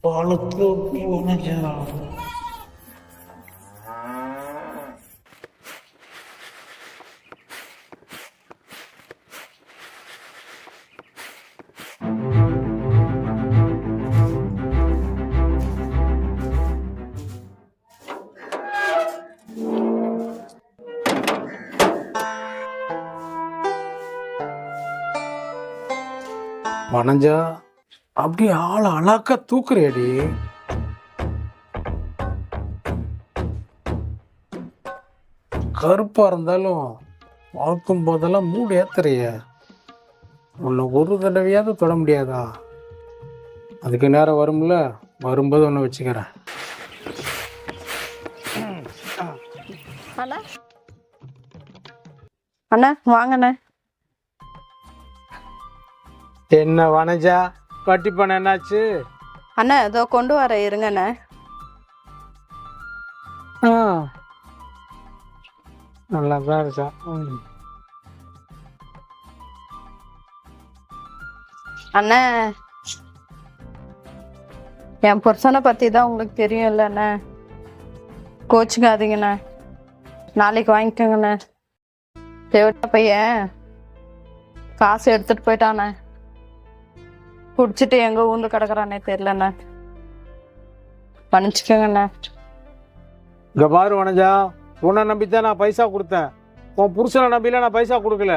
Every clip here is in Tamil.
பாலத்தோப்பு வனஜா. வனஜா, அப்படியே ஆள் அழகா தூக்குறியடி. கருப்பா இருந்தாலும் பார்க்கும் போதெல்லாம் மூடு ஏத்துறிய. உன்னை ஒரு தடவையாவது தொட முடியாதா? அதுக்கு நேரம் வரும்ல, வரும்போது ஒன்று வச்சுக்கிறேன். அண்ணா அண்ணா வாங்கண்ணே. என்ன வனஜா, கட்டி பண்ண என்னாச்சு? அண்ணா இதோ கொண்டு வர இருங்கண்ணே. நல்லா தான் இருக்கா. அண்ணா என் புருஷனை பற்றி தான் உங்களுக்கு தெரியும் அண்ணா, கோச்சுக்காதீங்கண்ணே, நாளைக்கு வாங்கிக்கோங்கண்ணே. தேவட்டா பையன் காசு எடுத்துட்டு போயிட்டானே, குடிச்சிட்டு எங்க ஊந்து கிடக்குறானே தெரியலண்ணே, மன்னிச்சுக்கோங்கண்ணே. இங்க பாரு வனஜா, உன்னை நம்பித்தான் நான் பைசா கொடுத்தேன். உன் புருஷனை நம்பில நான் பைசா கொடுக்கல.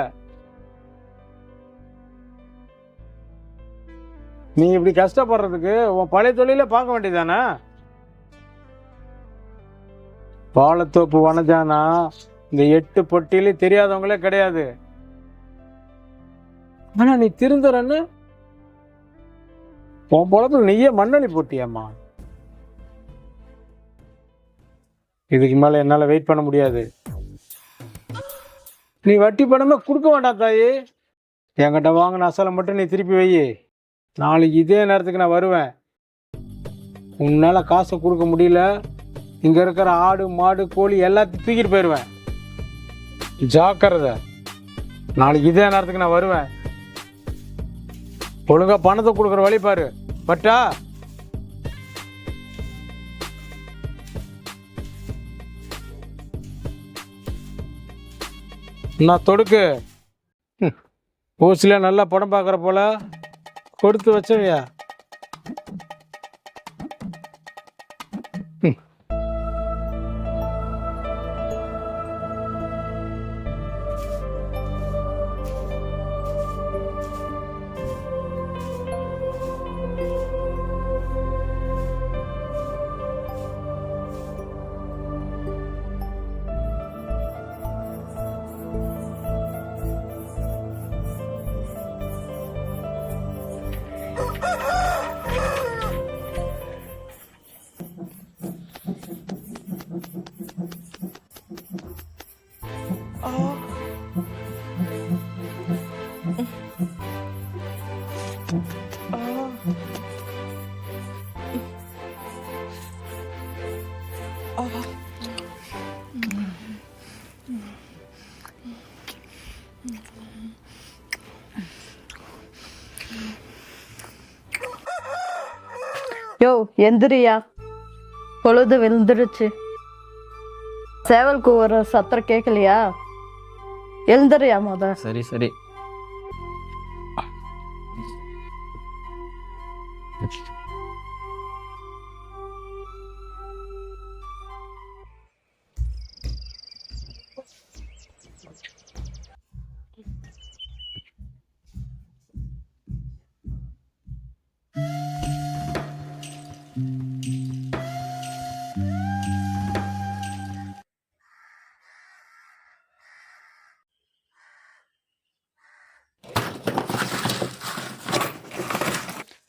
நீ இப்படி கஷ்டப்படுறதுக்கு உன் பழைய தொழில பார்க்க வேண்டியதானே? பாலத்தோப்பு வனஜானா இந்த 8 பொட்டியில தெரியாதவங்களே கிடையாது. ஆனா நீ திருந்துறன்னு உன் பொழப்புல நீயே மண்ணளி போட்டியம்மா. இதுக்கு மேல என்னால வெயிட் பண்ண முடியாது. நீ வட்டி பணமே கொடுக்க வேண்டாம் தாயி. என்கிட்ட வாங்கின அசலை மட்டும் நீ திருப்பி வை. நாளைக்கு இதே நேரத்துக்கு நான் வருவேன். உன்னால காசை கொடுக்க முடியல, இங்க இருக்கிற ஆடு மாடு கோழி எல்லாத்தையும் தூக்கிட்டு போயிடுவேன். ஜாக்கிரதை. நாளைக்கு இதே நேரத்துக்கு நான் வருவேன். ஒழுங்கா பணத்தை கொடுக்குற வழி பாரு. பட்டா நான் தொடுக்கு ஊசில நல்லா படம் பார்க்குற போல கொடுத்து வச்சவையா. யோ எந்திரியா, பொழுது விழுந்துருச்சு. சேவலுக்கு ஒரு சத்தம் கேட்கலையா? எழுந்துறியா முத. சரி சரி.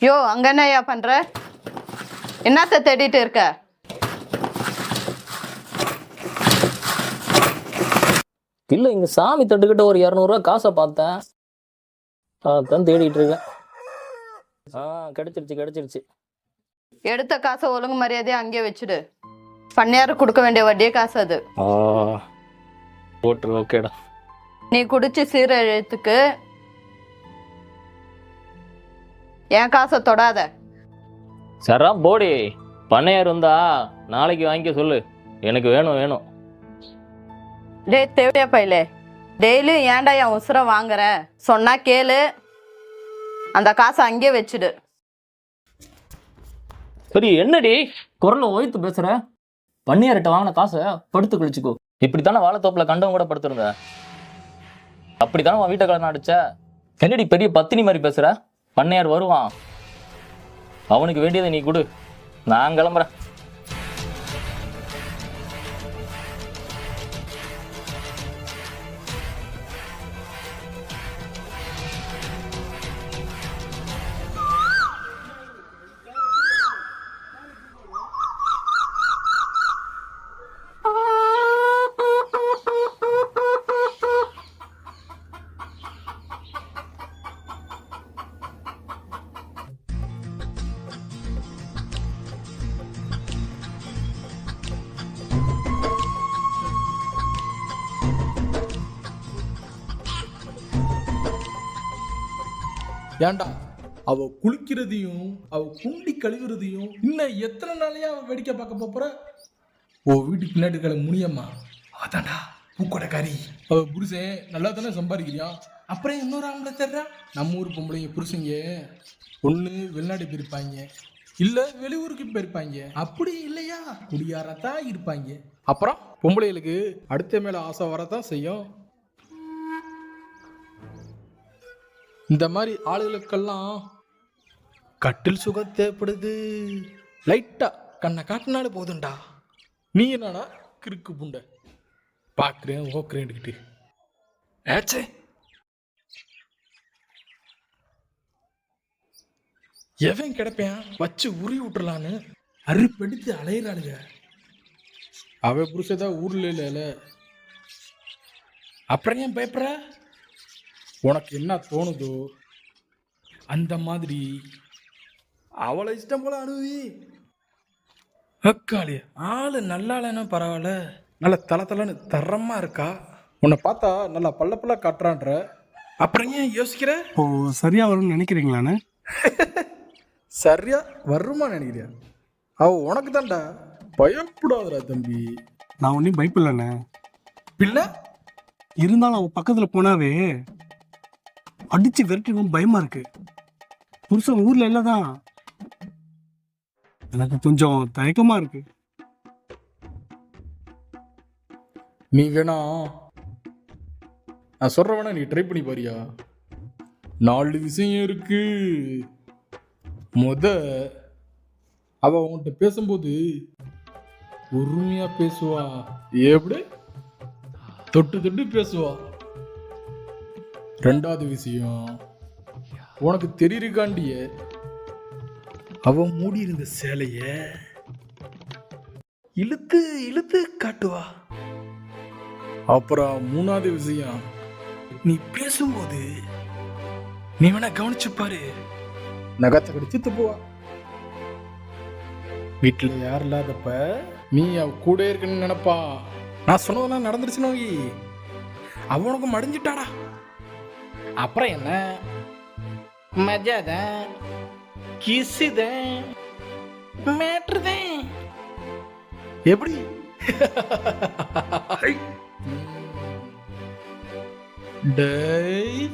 யோ அங்க என்னய்யா பண்ற? என்னத்த தேடிட்டு இருக்க? இல்லை, இங்கே சாமி தட்டுக்கிட்ட ஒரு 200 காசை பார்த்தேன், அதான் தேடிட்டு இருக்கேன். கிடைச்சிருச்சு. எடுத்த காசை ஒழுங்கு மரியாதையா அங்கேயே வச்சுடு. பண்ணையாரு கொடுக்க வேண்டிய வட்டியே காசு அது. ஓகேடா. நீ குடிச்சு சீரழித்துக்கு என் காசை தொடாத. சரா போடி, பண்ணையார் வந்தா நாளைக்கு வாங்கிக்க சொல்லு, எனக்கு வேணும் வேணும். டேய் தேவையா பையலே, டெய்லியும் ஏன்டா என் உசுரை வாங்குற? சொன்னா கேளு, அந்த காசை அங்கேயே வச்சுடு. சரி என்னடி குரலை ஓய்த்து பேசுற? பண்ணையார்கிட்ட வாங்கின காசை படுத்து கழிச்சுக்கோ. இப்படித்தானே வாழைத்தோப்புல கண்டவங்க கூட படுத்துருந்த, அப்படித்தானே உன் வீட்டை கலந்து அடிச்ச. என்னடி பெரிய பத்தினி மாதிரி பேசுற? பண்ணையார் வருவான், அவனுக்கு வேண்டியதை நீ கொடு, நான் கிளம்புறேன். ஏன்டா அவ குளிக்கிறதையும் அவ குண்டி கழுவுறதையும் இன்னும் எத்தனை நாளையா அவ வேடிக்கை பார்க்க போற? ஓ வீட்டுக்கு பின்னாடி இருக்கிற முனியம்மா அதான்டா பூக்கொடைக்காரி. அவ புருஷன் நல்லா தானே சம்பாதிக்கிறியான், அப்புறம் இன்னொரு ஆம்பளை தர்றா. நம்ம ஊர் பொம்பளைங்க புருஷங்க ஒன்று வெளிநாடு போயிருப்பாங்க, இல்ல வெளியூருக்கு போயிருப்பாங்க, அப்படி இல்லையா குடியாரத்தான் இருப்பாங்க. அப்புறம் பொம்பளைகளுக்கு அடுத்த மேல ஆசை வரத்தான் செய்யும். இந்த மாதிரி ஆளுகளுக்கெல்லாம் கட்டில் சுகம் தேவைப்படுது. லைட்டா கண்ணை காட்டினாலே போதும்டா. நீ என்னடா கிறுக்கு புண்டை பார்க்குறேன் ஓக்குறேன்கிட்டு ஏச்சே. எவன் கிடப்பேன் வச்சு உரி விட்டுறலான்னு அறுப்பெடுத்து அலையிறாளுங்க. அவ புருஷதான் ஊர்ல இல்ல, அப்புறம் ஏன் பயப்படுற? உனக்கு என்ன தோணுதோ அந்த மாதிரி அவளை இஷ்டம் போல அணுவி. அக்காளி ஆளு நல்லா இல்லைன்னா பரவாயில்ல, நல்ல தளன்னு தரமா இருக்கா. உன்னை பார்த்தா நல்லா பல்ல பல்ல காட்டுறான்ற, அப்புறம் ஏன் யோசிக்கிற? ஓ சரியா வரும்னு நினைக்கிறீங்களாண்ணே? சரியா வருமா நினைக்கிறியா? அவ உனக்கு தான்டா, பயப்படாதடா தம்பி. நான் ஒன்றும் பயப்பில்லைண்ணே, பிள்ளை இருந்தாலும் அவன் பக்கத்தில் போனாவே அடிச்சு விரட்டிடும், பயமா இருக்கு. புருஷன் ஊர்ல இல்லதான், எனக்கு கொஞ்சம் தயக்கமா இருக்கு. நீ வேணா நான் சொல்ற வேணா நீ ட்ரை பண்ணி பாரியா. 4 விஷயம் இருக்கு. அவ உன்கிட்ட பேசும்போது பொறுமையா பேசுவா, எப்படி தொட்டு தொட்டு பேசுவா. 2வது விஷயம், உனக்கு தெரியிருக்காண்டிய அவ மூடி இருந்த சேலைய இழுத்து இழுத்து காட்டுவா. அப்புறம் 3வது விஷயம், நீ பேசும்போது நீ வேணா கவனிச்சு பாரு, நகத்தை கடிச்சு துப்புவா. வீட்டுல யார் இல்லாதப்ப நீ அவ கூட இருக்குன்னு நினைப்பா. நான் சொன்னதெல்லாம் நடந்துருச்சுன்னு வை, அவனுக்கு மடிஞ்சிட்டாடா. அப்புறம் என்ன மஜாதான் கிசுதான் மேட்ருதான், எப்படி? டேய்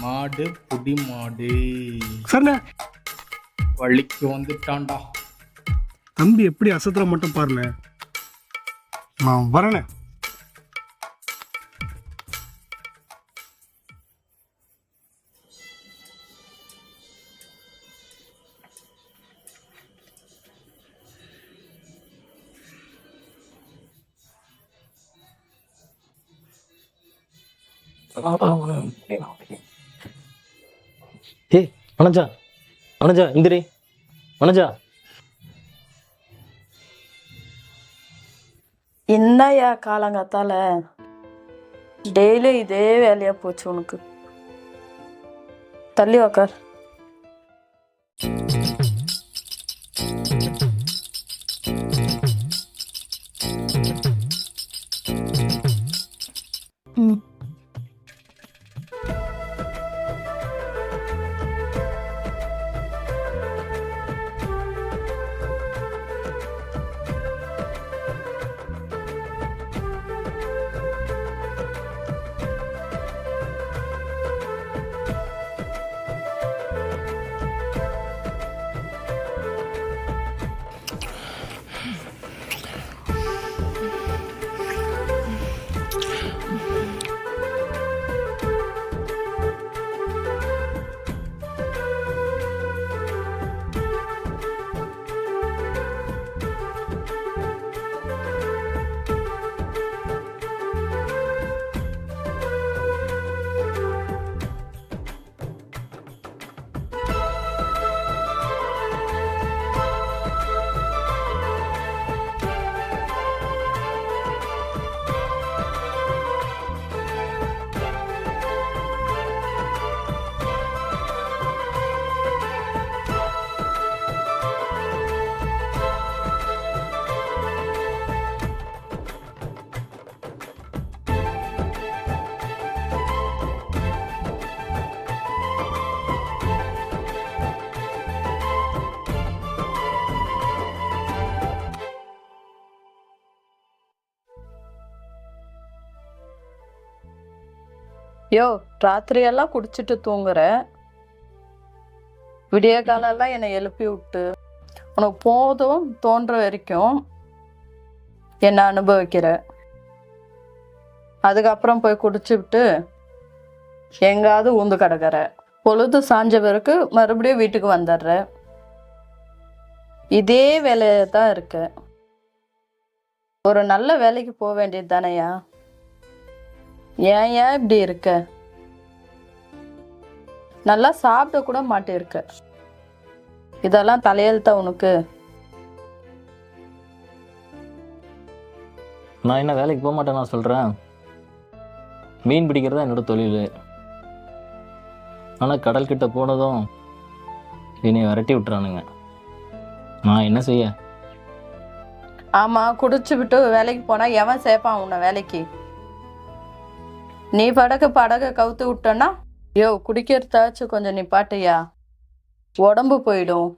மாடு புடி மாடு சரிண்ணே, வள்ளிக்கு வந்துட்டான்டா. தம்பி எப்படி அசத்துற மட்டும் பாருண்ணே, நான் வரேண்ணே. ஏய் வனஜா, வனஜா இந்திரி, வனஜா. என்னையா காலங்காத்தால டெய்லி இதே வேலையா போச்சு உனக்கு. தள்ளி உக்கார். யோ, ராத்திரியெல்லாம் குடிச்சிட்டு தூங்குற, விடிய காலெல்லாம் என்னை எழுப்பி விட்டு உனக்கு போதும் தோன்ற வரைக்கும் என்னை அனுபவிக்கிற. அதுக்கப்புறம் போய் குடிச்சுவிட்டு எங்காவது ஊந்து கிடக்கிற. பொழுது சாஞ்ச பிறகு மறுபடியும் வீட்டுக்கு வந்துடுற. இதே வேலையை தான் இருக்க. ஒரு நல்ல வேலைக்கு போக வேண்டியது தானையா? ஏன் இப்படி இருக்க? நல்லா சாப்பிட கூட மாட்டிருக்க. இதெல்லாம் தலையெழுத்தா உனக்கு? நான் என்ன வேலைக்கு போக மாட்டேன் நான் சொல்கிறேன். மீன் பிடிக்கிறது தான் என்னோட தொழில். ஆனால் கடல்கிட்ட போனதும் என்னை விரட்டி விட்டுறானுங்க. நான் என்ன செய்ய? ஆமா, குடிச்சு விட்டு வேலைக்கு போனா எவன் சேர்ப்பான் உன்னை வேலைக்கு? நீ படகு கவுத்து விட்டனா, யோ குடிக்கிறதாச்சும் கொஞ்சம் நிப்பாட்டையா? உடம்பு போயிடும்.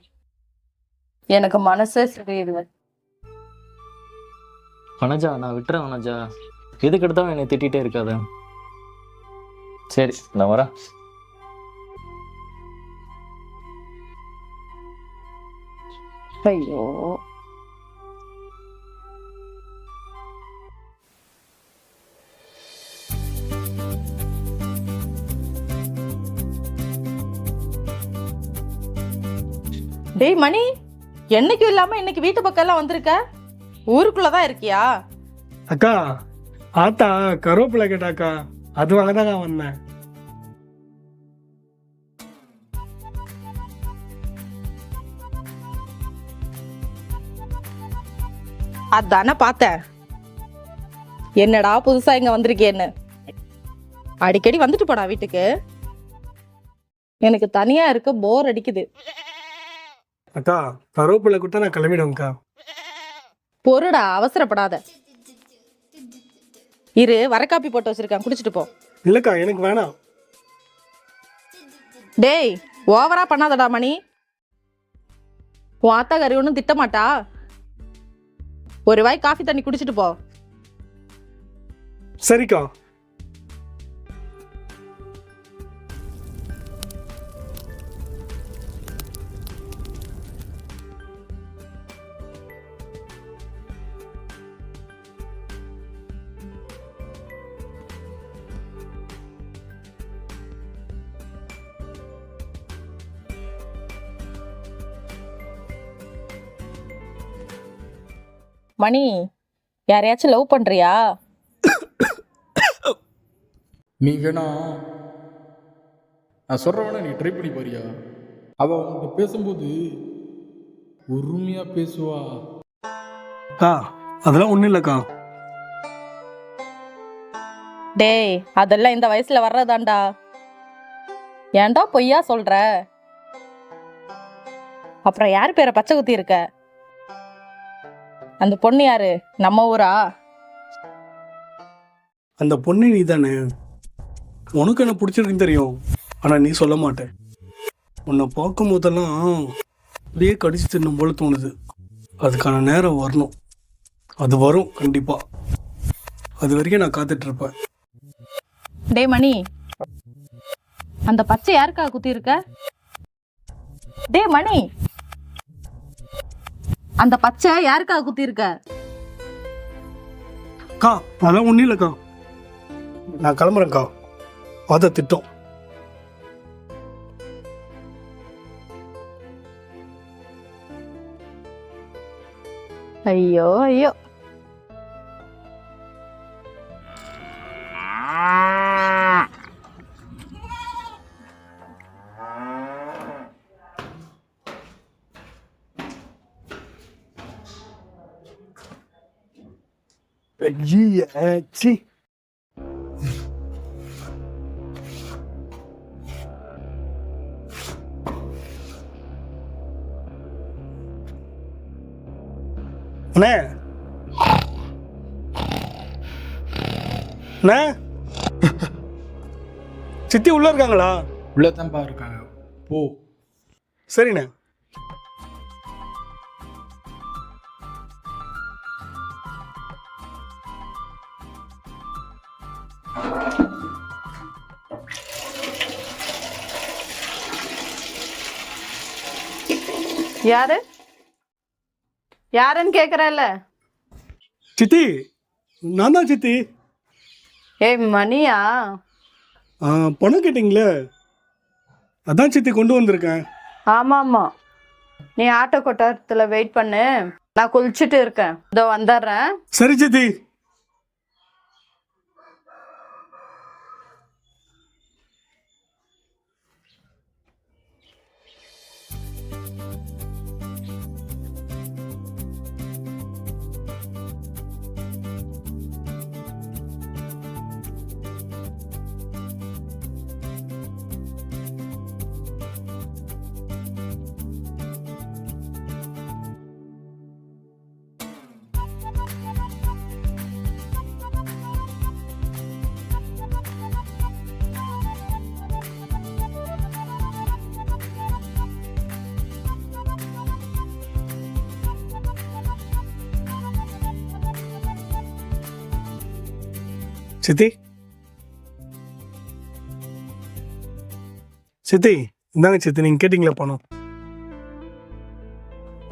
எனக்கு மனசே சரியில்லை. வனஜா, நான் விட்டுறேன் வனஜா. எதுக்கு எடுத்தாலும் என்னை திட்டிகிட்டே இருக்காத. சரி, நான் வரேன். ஐயோ, டேய் மணி, என்னைக்கும் இல்லாம இன்னைக்கு வீட்டு பக்கம் எல்லாம் வந்திருக்க? ஊருக்குள்ளதான் இருக்கியா? அக்கா, ஆத்தா கருவேப்பிலை கேட்டாக்கா, அது வாங்கதாங்க வந்தேன். அதானே பார்த்தேன். என்னடா புதுசா இங்க வந்திருக்கேன்னு. அடிக்கடி வந்துட்டு போடா வீட்டுக்கு. எனக்கு தனியா இருக்க போர் அடிக்குது. அக்கா, கருவேப்பிலை கொடுத்தா நான் கிளம்பிடுவேங்க்கா. பொறுடா, அவசரப்படாத. இரு, வர காப்பி போட்டு வச்சிருக்கேன், குடிச்சிட்டு போ. இல்லக்கா, எனக்கு வேணாம். டேய், ஓவரா பண்ணாதடா மணி. உன் ஆத்தாக்காரி ஒன்றும் திட்டமாட்டா. ஒரு வாய் காஃபி தண்ணி குடிச்சிட்டு போ. சரிக்கா. மணி, யாரையாச்சும் லவ் பண்றியா? நீ வேணா நான் சொல்கிறவன நீ ட்ரை பண்ணி பாரியா. அவள் உன்கிட்ட பேசும்போது உரிமையா பேசுவா. அக்கா, அதெல்லாம் ஒன்றும் இல்லைக்கா. டேய், அதெல்லாம் இந்த வயசுல வர்றதாண்டா. ஏன்டா பொய்யா சொல்ற? அப்புறம் யார் பேரை பச்சை குத்தி இருக்க? அந்த பொண்ணு யாரு? நம்ம ஊரா? அந்த பொண்ணு நீ தானே? உனக்கு என்ன பிடிச்சிருக்குன்னு தெரியும், ஆனால் நீ சொல்ல மாட்டேன். உன்னை பார்க்கும் போதெல்லாம் அப்படியே கடிச்சு தின்னும் போல தோணுது. அதுக்கான நேரம் வரணும். அது வரும் கண்டிப்பாக. அது வரைக்கும் நான் காத்துட்ருப்பேன். டேய் மணி, அந்த பச்சை யாருக்கா குத்தி இருக்க? டேய் மணி, அந்த பச்சை யாருக்கா குத்தி இருக்க? அக்கா, அதெல்லாம் ஒன்றும் இல்லைக்கா. நான் கிளம்புறேன்க்கா. பார்த்த திட்டம். ஐயோ ஐயோ. சி, அண்ணே அண்ணே, சித்தி உள்ள இருக்காங்களா? உள்ளதான்ப்பா இருக்காங்க, போ. சரிண்ணே. யாரு யாருன்னு கேக்குறல்ல? சித்தி, நான் தான் சித்தி. ஏய் மணியா? பணம் கேட்டிங்களே, அதான் சித்தி கொண்டு வந்திருக்கேன். ஆமா ஆமா, நீ ஆட்டோ கொட்டாரத்துல வெயிட் பண்ணு, நான் குளிச்சுட்டு இருக்கேன், இதோ வந்துடுறேன். சரி சித்தி. சித்தி, சித்தி இந்தாங்க சித்தி, நீங்க கேட்டீங்களா பணம்?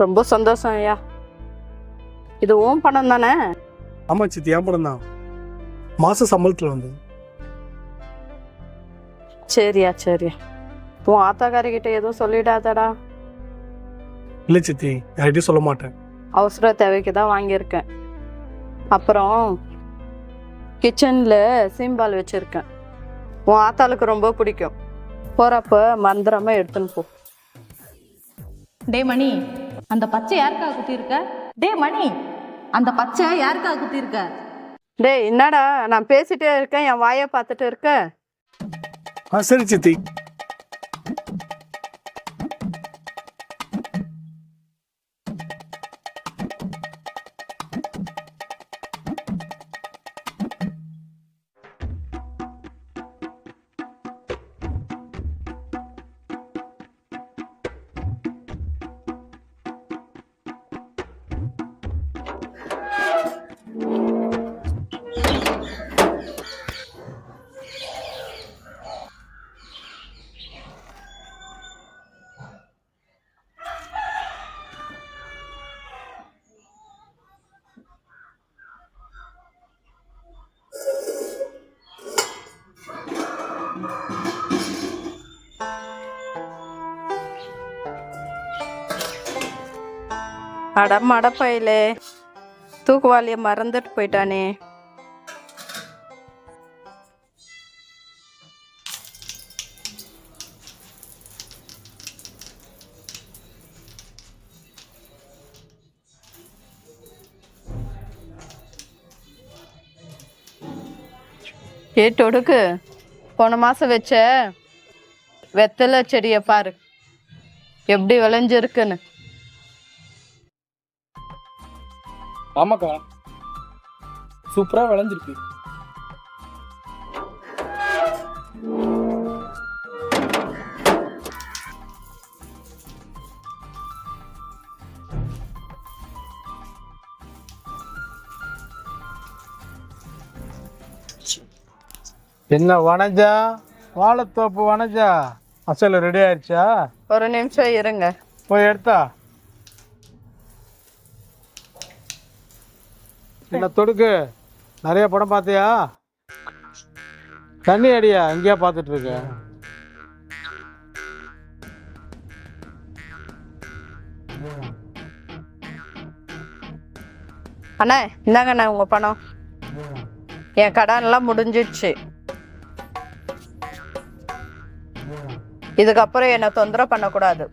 ரொம்ப சந்தோஷம் ஐயா. இது உன் பணம் தானே? ஆமா சித்தி, என் பணம் தான். மாச சம்பளத்துல வந்து. சரியா சரியா, உன் ஆத்தாக்காரிக்கிட்ட எதுவும் சொல்லிடாதடா. இல்ல சித்தி, யார்கிட்டயும் சொல்ல மாட்டேன். அவசர தேவைக்கு தான் வாங்கியிருக்கேன். அப்புறம் கிச்சனில் சீம்பால் வச்சுருக்கேன், உன் ஆத்தாளுக்கு ரொம்ப பிடிக்கும். போகிறப்ப மந்திரமா எடுத்துன்னு போ. டே மணி, அந்த பச்சை யாருக்கா குத்திருக்க? டே மணி, அந்த பச்சை யாருக்கா குத்திருக்க? டேய் என்னடா, நான் பேசிட்டே இருக்கேன், என் வாயை பார்த்துட்டு இருக்க. சரி சித்தி. அடப்பையிலே, தூக்குவாளியை மறந்துட்டு போயிட்டானே. கேட்டொடுக்கு, போன மாசம் வச்ச வெத்தலை செடியை பாரு எப்படி விளைஞ்சிருக்குன்னு. ஆமாக்கா, சூப்பரா விளைஞ்சிருக்கு. என்ன வனஜா, வாழைத்தோப்பு வனஜா, அசல் ரெடி ஆயிடுச்சா? ஒரு நிமிஷம் இருங்க, போய் எடுத்தா. என்ன தொடுக்கு, நிறைய படம் பார்த்தியா? தண்ணி அடியா, எங்கேயா பார்த்துட்டு இருக்க? அண்ணா இந்தாங்கண்ணா உங்க பணம். என் கடன்லாம் முடிஞ்சிடுச்சு. இதுக்கப்புறம் என்னை தொந்தரவு பண்ணக்கூடாது.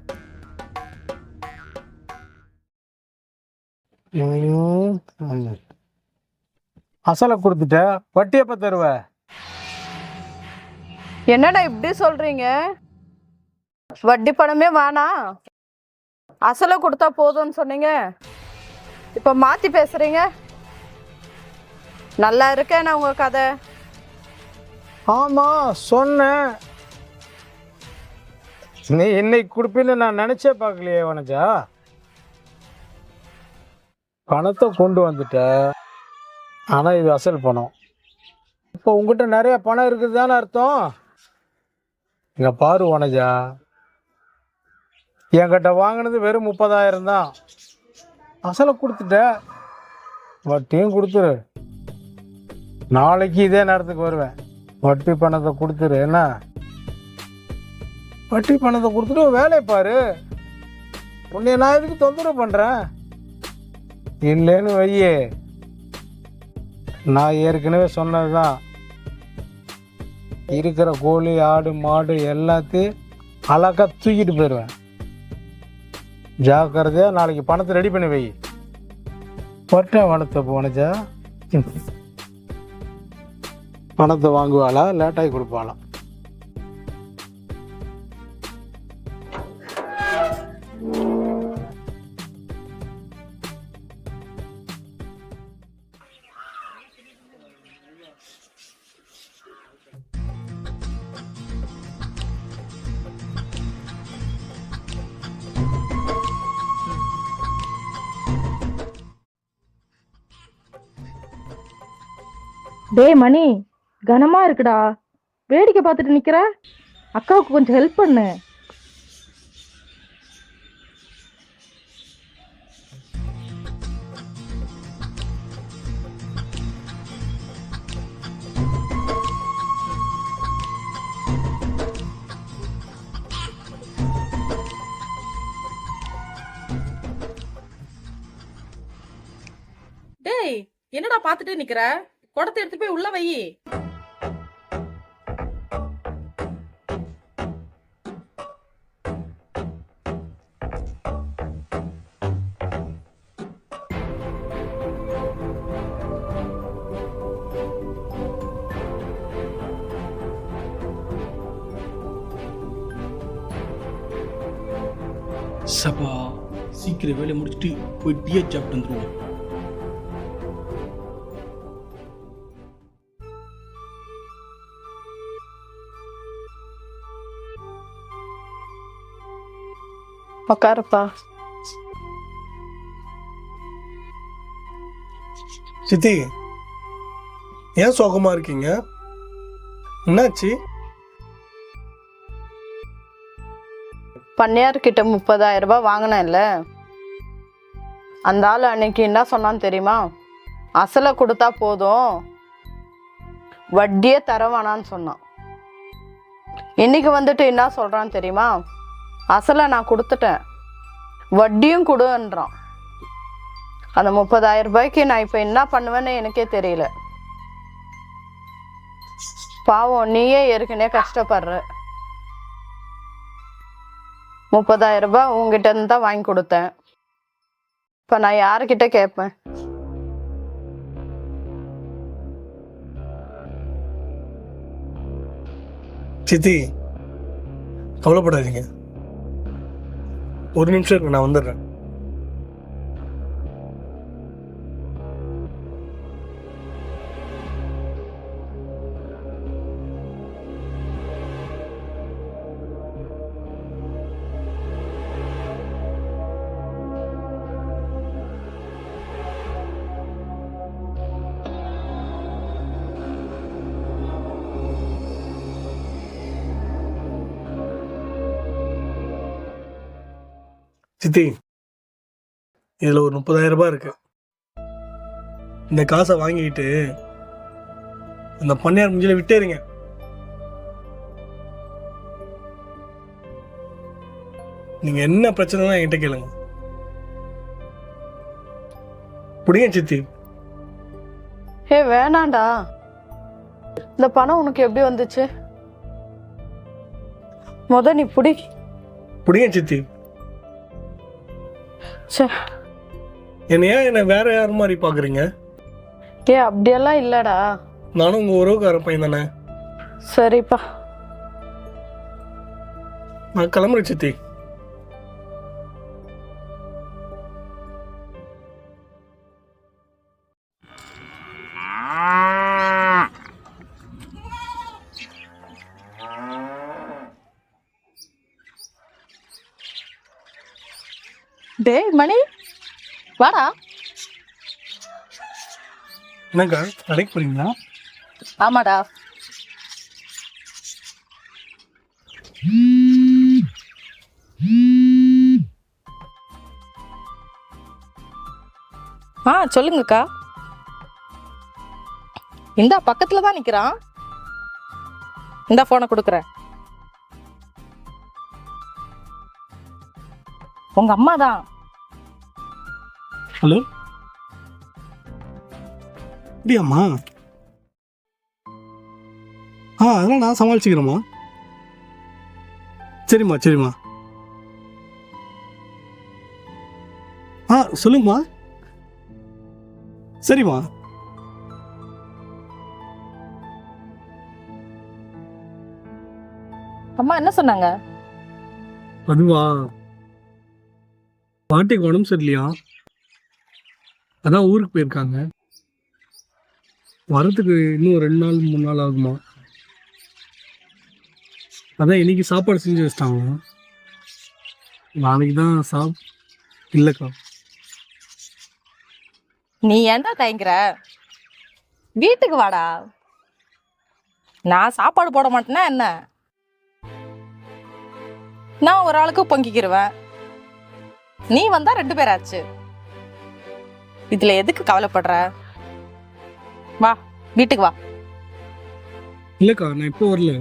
அசலை கொடுத்துட்ட, வட்டி எப்ப தருவ? என்னடா இப்படி சொல்றீங்க? வட்டி பணமே வேணாம், அசலை கொடுத்தா போதும்னு சொன்னீங்க, இப்ப மாத்தி பேசுறீங்க. நல்லா இருக்கேன் உங்க கதை. ஆமா சொன்னேன், நீ இன்னைக்கு கொடுப்பேன்னு நான் நினைச்சே பார்க்கலையே வனஜா. பணத்தை கொண்டு வந்துட்ட, ஆனா இது அசல் பணம். இப்போ உங்ககிட்ட நிறைய பணம் இருக்குது தானே அர்த்தம். இங்க பாரு வனஜா, என்கிட்ட வாங்கினது வெறும் 30,000 தான். அசலை கொடுத்துட்ட, வட்டியும் கொடுத்துரு. நாளைக்கு இதே நேரத்துக்கு வருவேன். வட்டி பணத்தை கொடுத்துரு. என்ன வட்டி பணத்தை கொடுத்துட்டு வேலையை பாரு. உன்னை நான் எதுக்கு தொந்தரவு பண்ணுறேன்? இல்லைன்னு வையே, நான் ஏற்கனவே சொன்னது தான். இருக்கிற கோழி ஆடு மாடு எல்லாத்தையும் அழகாக தூக்கிட்டு போயிடுவேன். ஜாக்கிரதையாக நாளைக்கு பணத்தை ரெடி பண்ணி வை. பட்டா பணத்தை போனச்சா பணத்தை வாங்குவாளா லேட்டாகி கொடுப்பாளா? டேய் மணி, கனமா இருக்குடா. வேடிக்கை பார்த்துட்டு நிக்கிற. அக்காவுக்கு கொஞ்சம் ஹெல்ப் பண்ணு. டேய், என்னடா பார்த்துட்டு நிக்கிற? குடத்தை எடுத்து போய் உள்ள வை. சபா, சீக்கிரம் வேலையை முடிச்சுட்டு போய் டீயை சாப்பிட்டு வந்துடுவோம். உட்காருப்பா. சித்தி, ஏன் சோகமா இருக்கீங்க? என்னாச்சு? பண்ணையார்கிட்ட 30,000 ரூபாய் வாங்கினேன்ல, அந்த ஆள் அன்னைக்கு என்ன சொன்னான்னு தெரியுமா? அசலை கொடுத்தா போதும், வட்டியே தர வேணான்னு சொன்னான். இன்னைக்கு வந்துட்டு என்ன சொல்றான்னு தெரியுமா? அசலை நான் கொடுத்துட்டேன், வட்டியும் கொடுன்றான். அந்த 30,000 ரூபாய்க்கு நான் இப்போ என்ன பண்ணுவேன்னு எனக்கே தெரியல. பாவம், நீயே ஏற்கனவே கஷ்டப்படுற. 30,000 ரூபாய் உங்ககிட்ட இருந்து தான் வாங்கி கொடுத்தேன். இப்போ நான் யாருக்கிட்ட கேட்பேன்? சித்தி, கவலைப்படாதீங்க. ஒரு நிமிஷம் இருக்கு, நான் வந்துடுறேன். சித்தி, இதில் ஒரு 30,000 ரூபாய் இருக்கு. இந்த காசை வாங்கிக்கிட்டு இந்த பண்ணையார் முஞ்சில விட்டேருங்க. நீங்க என்ன பிரச்சனைனா என்கிட்ட கேளுங்க. புடிங்க சித்தி. வேணாண்டா. இந்த பணம் உனக்கு எப்படி வந்துச்சு? நீ புடிங்க சித்தி. என்ன வேற யார் மாதிரி பாக்குறீங்க? அப்படியெல்லாம் இல்லடா. நானும் உங்க உறவுக்கார பையன் தானே. சரிப்பா, நான் கிளம்புறேன் சித்தி. டேய் மணி, வாடா. என்னக்கா, கடைக்கு போறீங்களா? ஆமாடா. சொல்லுங்கக்கா. இந்தா பக்கத்துல தான் நிக்கிறான். இந்த போனை கொடுக்குறேன். உங்க அம்மா தான். ஹலோ, அப்படியாம்மா? அதெல்லாம் நான் சமாளிச்சுக்கிறேம்மா. சரிம்மா சரிம்மா. சொல்லுங்கம்மா. சரிம்மா. அம்மா என்ன சொன்னாங்க? அதுவா, பாட்டிக்கு உடம்பு சரியில்லையா, அதான் ஊருக்கு போயிருக்காங்க. வரத்துக்கு இன்னும் 2 நாள் 3 நாள் ஆகுமா. அதான் இன்னைக்கு சாப்பாடு செஞ்சு வச்சிட்டாங்க. நாளைக்கு தான் இல்லைக்கா. நீ ஏன்டா தயங்குற? வீட்டுக்கு வாடா. நான் சாப்பாடு போட மாட்டேன்னா என்ன? நான் ஒரு ஆளுக்கு பொங்கிக்கிருவேன். நீ வந்தா 2 பேராச்சு. இதுல எதுக்கு கவலைப்படுற? வா, வீட்டுக்கு வா. இல்லைக்கா, நான் இப்போ வரல.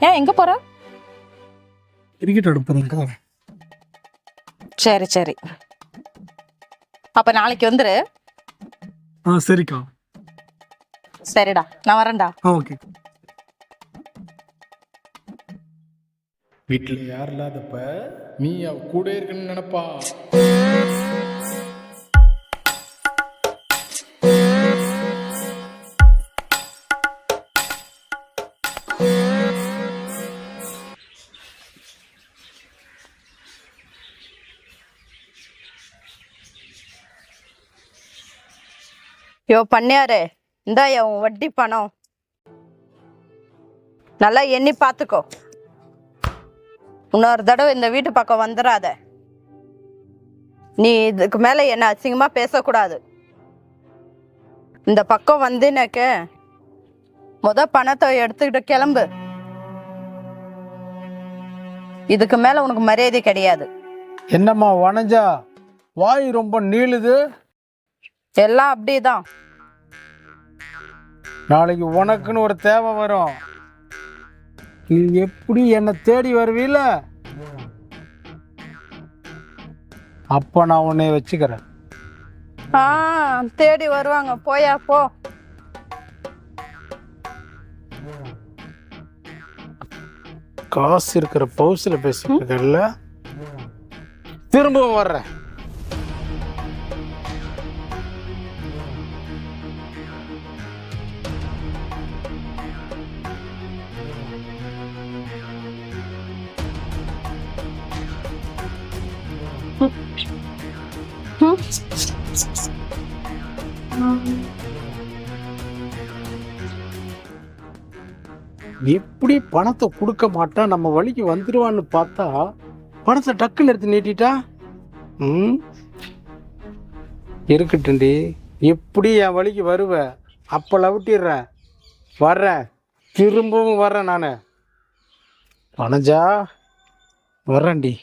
ஏன் எங்க போற? கிரிக்கெட் ஆட போறேன்க்கா. சரி சரி, அப்ப நாளைக்கு வந்துரு. சரிக்கா. சரிடா, நான் வரேன்டா. ஓகே. வீட்டில் யார் இல்லாதப்ப நீ அவ கூட இருக்கணும்னு நினைப்பா. பண்ணியாரு, இந்தா உன் வட்டி பணம். நல்லா எண்ணி பார்த்துக்கோ. இன்னொரு தடவை இந்த வீட்டு பக்கம் வந்துடாத. நீ இதுக்கு மேல என்ன அசிங்கமா பேசக்கூடாது. இந்த பக்கம் வந்தினாக்க பணத்தை எடுத்துக்கிட்டு கிளம்பு. இதுக்கு மேல உனக்கு மரியாதை கிடையாது. என்னம்மா வனஜா, வாய் ரொம்ப நீளுது. எல்லாம் அப்படிதான். நாளைக்கு உனக்குன்னு ஒரு தேவை வரும். நீ எப்படி என்னை தேடி வருவீல, அப்ப நான் உன்னை வச்சுக்கிறேன். தேடி வருவாங்க. போயா போ. காசு இருக்கிற பவுசில் பேசிக்கிறதுல திரும்பவும் வர்றேன். எப்படி பணத்தை கொடுக்க மாட்டான், நம்ம வழிக்கு வந்துடுவான்னு பார்த்தா பணத்தை டக்குன்னு எடுத்து நீட்டிட்டா. இருக்கட்டும்டி, எப்படி என் வழிக்கு வருவ அப்போ லவுட்டிடுறேன். வர்றேன், திரும்பவும் வர்றேன். நான் வனஜா வர்றேன்டி.